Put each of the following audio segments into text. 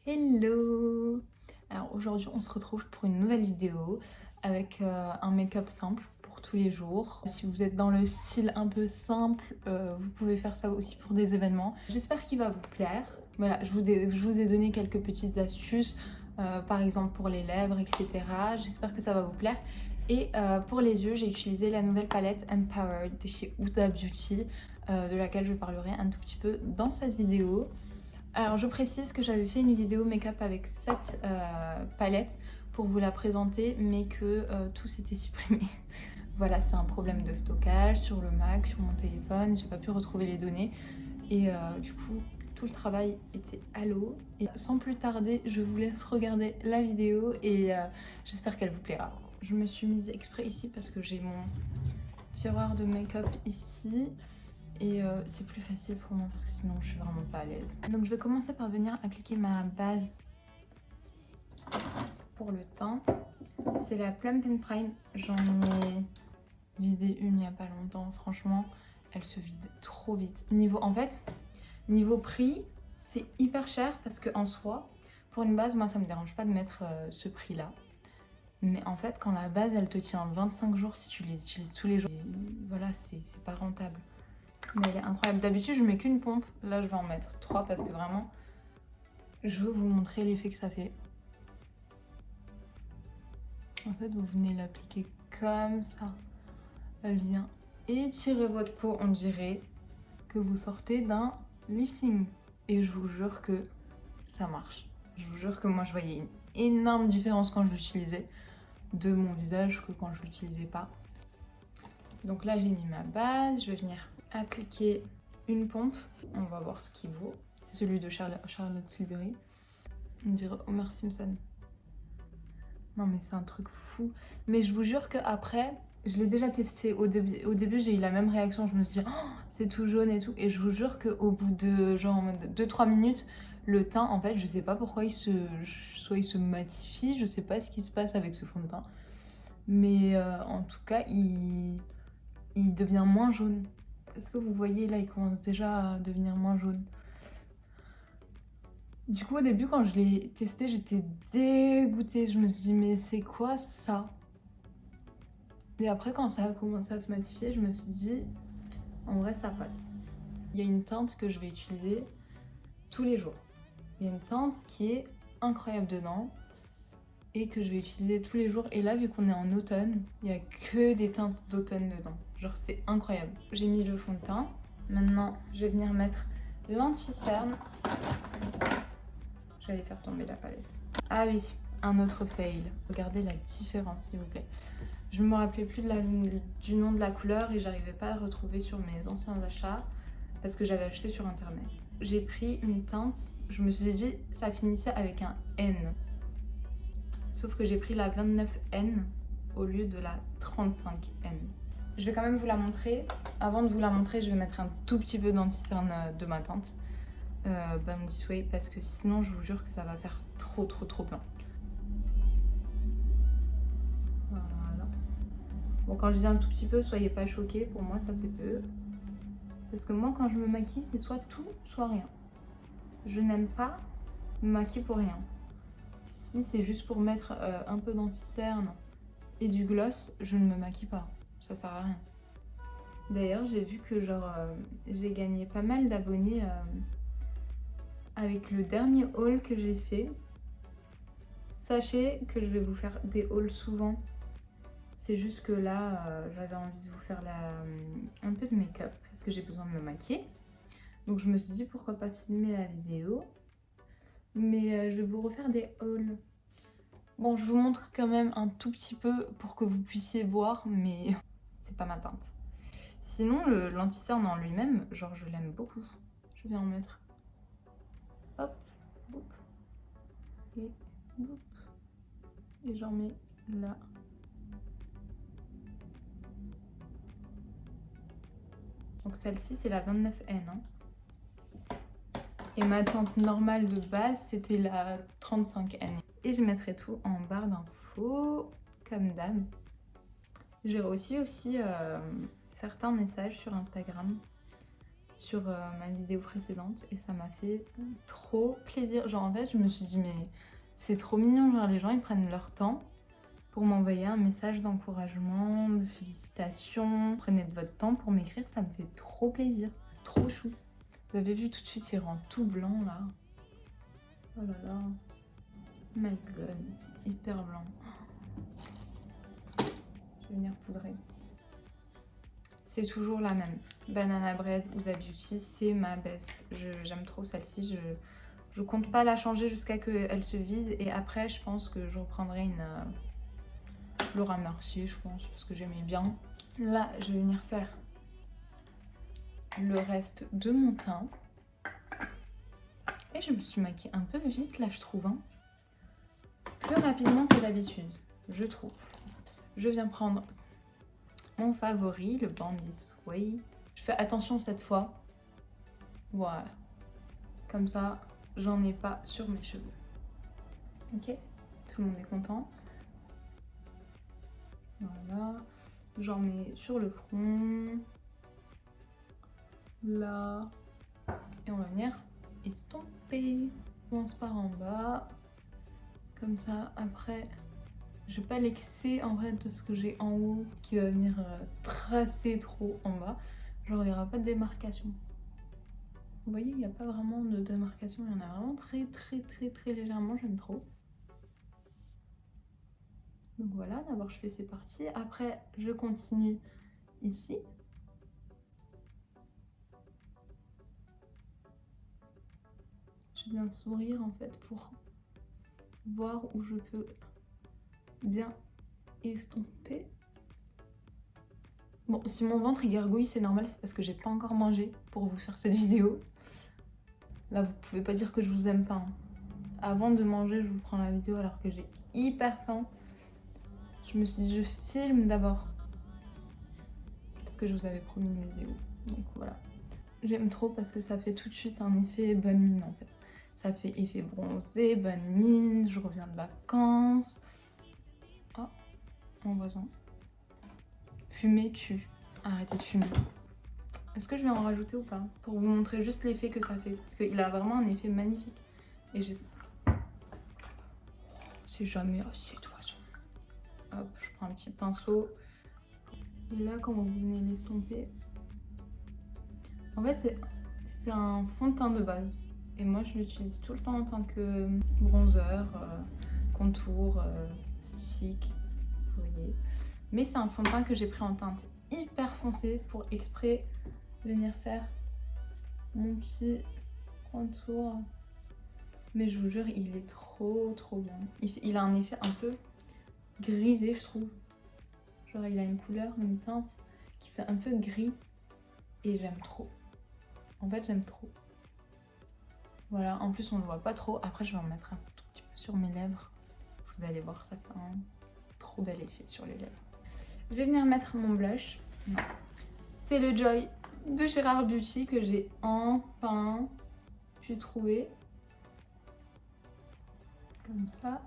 Hello! Alors aujourd'hui on se retrouve pour une nouvelle vidéo avec un make-up simple pour tous les jours. Si vous êtes dans le style un peu simple, vous pouvez faire ça aussi pour des événements. J'espère qu'il va vous plaire. Voilà, je vous ai donné quelques petites astuces, par exemple pour les lèvres, etc. J'espère que ça va vous plaire. Et pour les yeux, j'ai utilisé la nouvelle palette Empowered de chez Huda Beauty, de laquelle je parlerai un tout petit peu dans cette vidéo. Alors je précise que j'avais fait une vidéo make-up avec cette palette pour vous la présenter, mais que tout s'était supprimé. Voilà, c'est un problème de stockage sur le Mac, sur mon téléphone, j'ai pas pu retrouver les données et du coup tout le travail était à l'eau. Et sans plus tarder, je vous laisse regarder la vidéo et j'espère qu'elle vous plaira. Je me suis mise exprès ici parce que j'ai mon tiroir de make-up ici. Et c'est plus facile pour moi parce que sinon je suis vraiment pas à l'aise. Donc je vais commencer par venir appliquer ma base pour le teint. C'est la Plump and Prime. J'en ai vidé une il y a pas longtemps. Franchement, elle se vide trop vite. Niveau prix, c'est hyper cher parce que en soi, pour une base, moi ça me dérange pas de mettre ce prix là. Mais en fait, quand la base elle te tient 25 jours si tu les utilises tous les jours, et voilà, c'est pas rentable. Mais elle est incroyable. D'habitude, je mets qu'une pompe. Là, je vais en mettre 3 parce que vraiment, je veux vous montrer l'effet que ça fait. En fait, vous venez l'appliquer comme ça. Elle vient étirer votre peau. On dirait que vous sortez d'un lifting. Et je vous jure que ça marche. Je vous jure que moi, je voyais une énorme différence quand je l'utilisais de mon visage que quand je l'utilisais pas. Donc là, j'ai mis ma base. Je vais venir appliquer une pompe. On va voir ce qu'il vaut. C'est celui de Charlotte Tilbury. On dirait Homer Simpson. Non mais c'est un truc fou. Mais je vous jure qu'après, je l'ai déjà testé. Au début j'ai eu la même réaction. Je me suis dit, oh, c'est tout jaune et tout. Et je vous jure qu'au bout de genre 2-3 minutes, le teint, en fait, je sais pas pourquoi soit il se matifie. Je sais pas ce qui se passe avec ce fond de teint. Mais en tout cas, il devient moins jaune. Est-ce que vous voyez là, il commence déjà à devenir moins jaune. Du coup, au début, quand je l'ai testé, j'étais dégoûtée. Je me suis dit, mais c'est quoi ça? Et après, quand ça a commencé à se matifier, je me suis dit, en vrai, ça passe. Il y a une teinte que je vais utiliser tous les jours. Il y a une teinte qui est incroyable dedans et que je vais utiliser tous les jours. Et là, vu qu'on est en automne, il n'y a que des teintes d'automne dedans. Genre, c'est incroyable. J'ai mis le fond de teint. Maintenant, je vais venir mettre l'anti-cerne. J'allais faire tomber la palette. Ah oui, un autre fail. Regardez la différence, s'il vous plaît. Je ne me rappelais plus du nom de la couleur et j'arrivais pas à retrouver sur mes anciens achats parce que j'avais acheté sur internet. J'ai pris une teinte, je me suis dit ça finissait avec un N. Sauf que j'ai pris la 29N au lieu de la 35N. Je vais quand même vous la montrer. Avant de vous la montrer, je vais mettre un tout petit peu d'anti-cerne de ma teinte. Born This Way, parce que sinon je vous jure que ça va faire trop blanc. Voilà. Bon, quand je dis un tout petit peu, soyez pas choqués, pour moi ça c'est peu. Parce que moi quand je me maquille, c'est soit tout, soit rien. Je n'aime pas me maquiller pour rien. Si c'est juste pour mettre un peu d'anti-cerne et du gloss, je ne me maquille pas. Ça sert à rien. D'ailleurs, j'ai vu que genre j'ai gagné pas mal d'abonnés avec le dernier haul que j'ai fait. Sachez que je vais vous faire des hauls souvent. C'est juste que là, j'avais envie de vous faire un peu de make-up parce que j'ai besoin de me maquiller. Donc je me suis dit pourquoi pas filmer la vidéo. Mais je vais vous refaire des hauls. Bon, je vous montre quand même un tout petit peu pour que vous puissiez voir, mais c'est pas ma teinte. Sinon, l'anti-cerne en lui-même, genre je l'aime beaucoup. Je vais en mettre. Hop, boop, et boop. Et j'en mets là. Donc celle-ci, c'est la 29N. Hein. Et ma teinte normale de base, c'était la 35N. Et je mettrai tout en barre d'infos, comme d'hab. J'ai reçu aussi certains messages sur Instagram sur ma vidéo précédente et ça m'a fait trop plaisir. Genre en fait je me suis dit mais c'est trop mignon, genre les gens ils prennent leur temps pour m'envoyer un message d'encouragement, de félicitations. Prenez de votre temps pour m'écrire, ça me fait trop plaisir, trop chou. Vous avez vu tout de suite il rend tout blanc là. Oh là là, my god, c'est hyper blanc. Je vais venir poudrer. C'est toujours la même. Banana Bread Huda Beauty, c'est ma best. J'aime trop celle-ci. Je compte pas la changer jusqu'à ce qu'elle se vide. Et après, je pense que je reprendrai une Laura Mercier, je pense, parce que j'aimais bien. Là, je vais venir faire le reste de mon teint. Et je me suis maquillée un peu vite, là, je trouve. Hein. Plus rapidement que d'habitude, je trouve. Je viens prendre mon favori, le Bandis Way. Je fais attention cette fois. Voilà. Comme ça, j'en ai pas sur mes cheveux. Ok? Tout le monde est content. Voilà. J'en mets sur le front. Là. Et on va venir estomper. On commence par en bas. Comme ça, après... Je vais pas l'excès en vrai de ce que j'ai en haut qui va venir tracer trop en bas. Genre il n'y aura pas de démarcation. Vous voyez, il n'y a pas vraiment de démarcation. Il y en a vraiment très légèrement. J'aime trop. Donc voilà, d'abord je fais ces parties. Après je continue ici. Je viens sourire en fait pour voir où je peux bien estomper. Bon, si mon ventre est gargouille, c'est normal, c'est parce que j'ai pas encore mangé pour vous faire cette vidéo. Là, vous pouvez pas dire que je vous aime pas. Hein. Avant de manger, je vous prends la vidéo alors que j'ai hyper faim. Je me suis dit, je filme d'abord. Parce que je vous avais promis une vidéo. Donc voilà. J'aime trop parce que ça fait tout de suite un effet bonne mine en fait. Ça fait effet bronzé, bonne mine, je reviens de vacances. Oh, mon voisin. Fumer tue. Arrêtez de fumer. Est-ce que je vais en rajouter ou pas? Pour vous montrer juste l'effet que ça fait. Parce qu'il a vraiment un effet magnifique. Et j'ai... C'est jamais assez de toute façon. Hop, je prends un petit pinceau. Et là, quand vous venez l'estomper... En fait, c'est un fond de teint de base. Et moi, je l'utilise tout le temps en tant que bronzer, contour, stick, vous voyez. Mais c'est un fond de teint que j'ai pris en teinte hyper foncée pour exprès venir faire mon petit contour. Mais je vous jure, il est trop bien. Il a un effet un peu grisé, je trouve. Genre, il a une couleur, une teinte qui fait un peu gris. Et j'aime trop. En fait, j'aime trop. Voilà, en plus on ne le voit pas trop. Après, je vais en mettre un tout petit peu sur mes lèvres. Vous allez voir, ça fait un trop bel effet sur les lèvres. Je vais venir mettre mon blush. C'est le Joy de chez Rare Beauty que j'ai enfin pu trouver. Comme ça.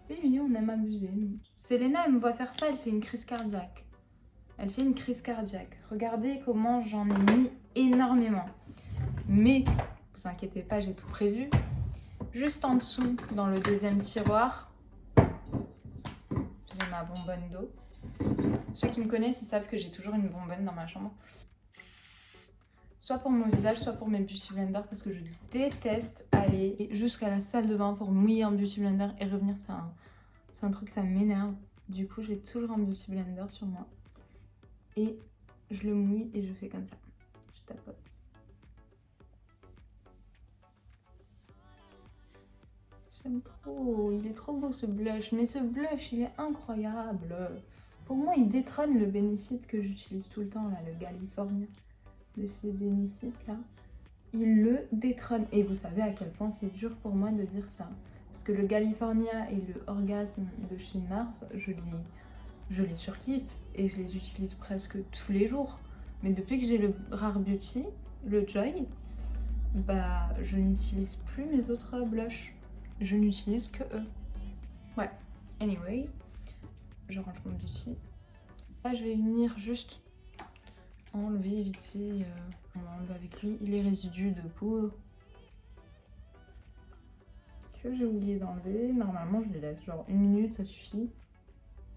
Oui, on aime abuser. Selena, elle me voit faire ça, elle fait une crise cardiaque. Elle fait une crise cardiaque. Regardez comment j'en ai mis énormément. Mais, vous inquiétez pas, j'ai tout prévu. Juste en dessous, dans le deuxième tiroir, j'ai ma bonbonne d'eau. Ceux qui me connaissent, ils savent que j'ai toujours une bonbonne dans ma chambre. Soit pour mon visage, soit pour mes beauty blenders, parce que je déteste aller jusqu'à la salle de bain pour mouiller un beauty blender et revenir. C'est un truc, ça m'énerve. Du coup, j'ai toujours un beauty blender sur moi. Et je le mouille et je fais comme ça. Je tapote. J'aime trop. Il est trop beau ce blush. Mais ce blush, il est incroyable. Pour moi, il détrône le Benefit que j'utilise tout le temps, là, le California de chez Benefit, là. Il le détrône. Et vous savez à quel point c'est dur pour moi de dire ça. Parce que le California et le Orgasme de chez Nars, je les surkiffe et je les utilise presque tous les jours. Mais depuis que j'ai le Rare Beauty, le Joy, bah je n'utilise plus mes autres blushs. Je n'utilise que eux. Ouais, anyway, je range mon beauty. Là, je vais venir juste enlever vite fait, on va enlever avec lui les résidus de poudre que j'ai oublié d'enlever. Normalement je les laisse genre 1 minute, ça suffit.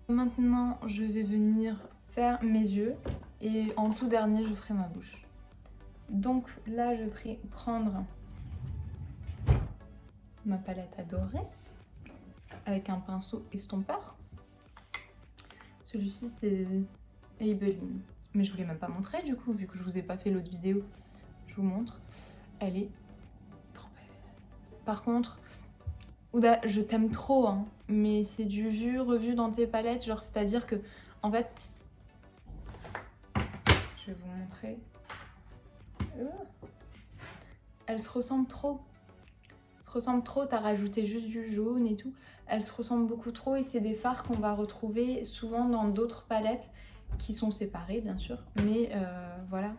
Maintenant je vais venir faire mes yeux et en tout dernier je ferai ma bouche. Donc là je vais prendre ma palette à dorer avec un pinceau estompeur. Celui-ci c'est Maybelline, mais je vous l'ai même pas montré du coup, vu que je vous ai pas fait l'autre vidéo, je vous montre. Elle est trop belle. Par contre, Huda, je t'aime trop, hein, mais c'est du vu, revu dans tes palettes, genre c'est-à-dire que, en fait, je vais vous montrer. Elle se ressemble trop. Elle se ressemble trop, t'as rajouté juste du jaune et tout. Elle se ressemble beaucoup trop et c'est des fards qu'on va retrouver souvent dans d'autres palettes qui sont séparées bien sûr. Mais voilà,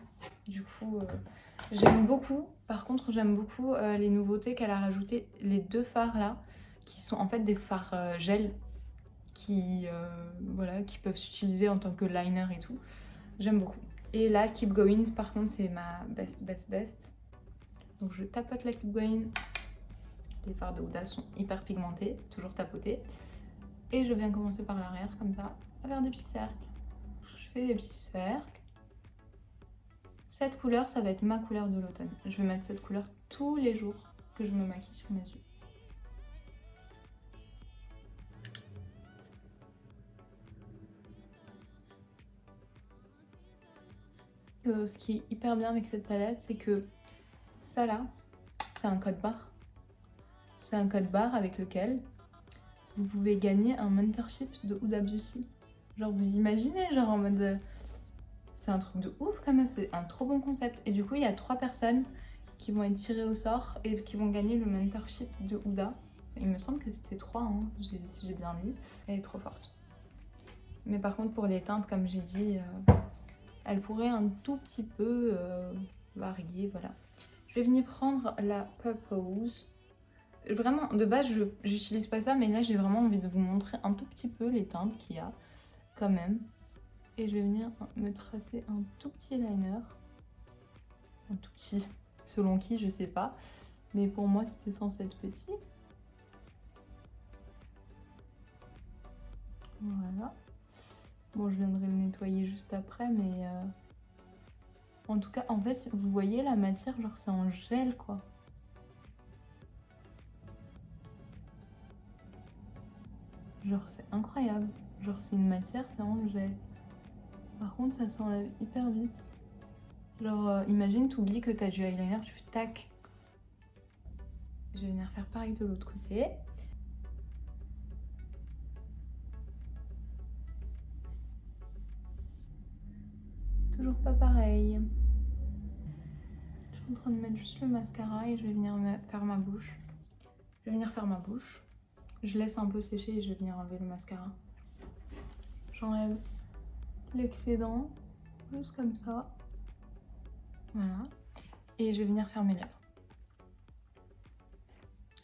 du coup, j'aime beaucoup. Par contre, j'aime beaucoup les nouveautés qu'elle a rajoutées. Les 2 fards là, qui sont en fait des fards gel qui, voilà, qui peuvent s'utiliser en tant que liner et tout. J'aime beaucoup. Et là, Keep Going, par contre, c'est ma best. Donc je tapote la Keep Going. Les fards de Huda sont hyper pigmentés, toujours tapotés. Et je viens commencer par l'arrière, comme ça, à faire des petits cercles. Je fais des petits cercles. Cette couleur, ça va être ma couleur de l'automne. Je vais mettre cette couleur tous les jours que je me maquille sur mes yeux. Ce qui est hyper bien avec cette palette, c'est que ça là, c'est un code barre. C'est un code barre avec lequel vous pouvez gagner un mentorship de Huda Beauty. Genre vous imaginez, genre en mode... c'est un truc de ouf quand même, c'est un trop bon concept. Et du coup, il y a 3 personnes qui vont être tirées au sort et qui vont gagner le mentorship de Huda. Il me semble que c'était 3, hein, si j'ai bien lu. Elle est trop forte. Mais par contre, pour les teintes, comme j'ai dit, elle pourrait un tout petit peu varier, voilà. Je vais venir prendre la Purpose. Vraiment, de base, je j'utilise pas ça, mais là, j'ai vraiment envie de vous montrer un tout petit peu les teintes qu'il y a, quand même. Et je vais venir me tracer un tout petit liner. Un tout petit, selon qui, je sais pas. Mais pour moi, c'était censé être petit. Voilà. Bon, je viendrai le nettoyer juste après, mais... en tout cas, en fait, vous voyez la matière, genre c'est en gel, quoi. Genre c'est incroyable. Genre c'est une matière, c'est en gel. Par contre, ça s'enlève hyper vite. Genre, imagine, t'oublies que t'as du eyeliner, tu fais tac. Je vais venir faire pareil de l'autre côté. Toujours pas pareil. Je suis en train de mettre juste le mascara et je vais venir faire ma bouche. Je vais venir faire ma bouche. Je laisse un peu sécher et je vais venir enlever le mascara. J'enlève l'excédent, juste comme ça. Voilà. Et je vais venir faire mes lèvres.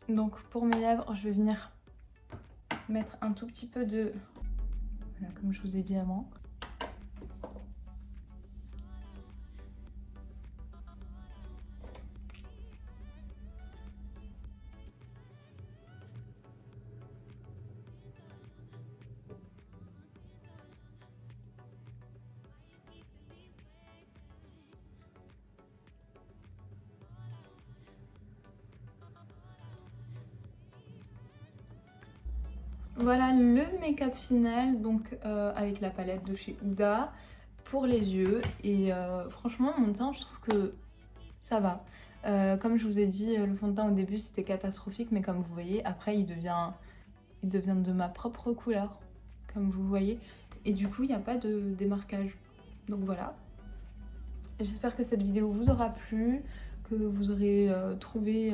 Donc pour mes lèvres, je vais venir mettre un tout petit peu de... Voilà, comme je vous ai dit avant. Voilà le make-up final, donc avec la palette de chez Huda pour les yeux. Et franchement, mon teint, je trouve que ça va. Comme je vous ai dit, le fond de teint au début c'était catastrophique, mais comme vous voyez, après il devient de ma propre couleur, comme vous voyez. Et du coup, il n'y a pas de démarquage. Donc voilà. J'espère que cette vidéo vous aura plu, que vous aurez trouvé...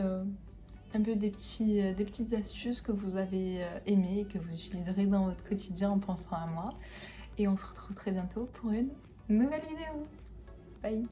un peu des petites astuces que vous avez aimées et que vous utiliserez dans votre quotidien en pensant à moi. Et on se retrouve très bientôt pour une nouvelle vidéo. Bye!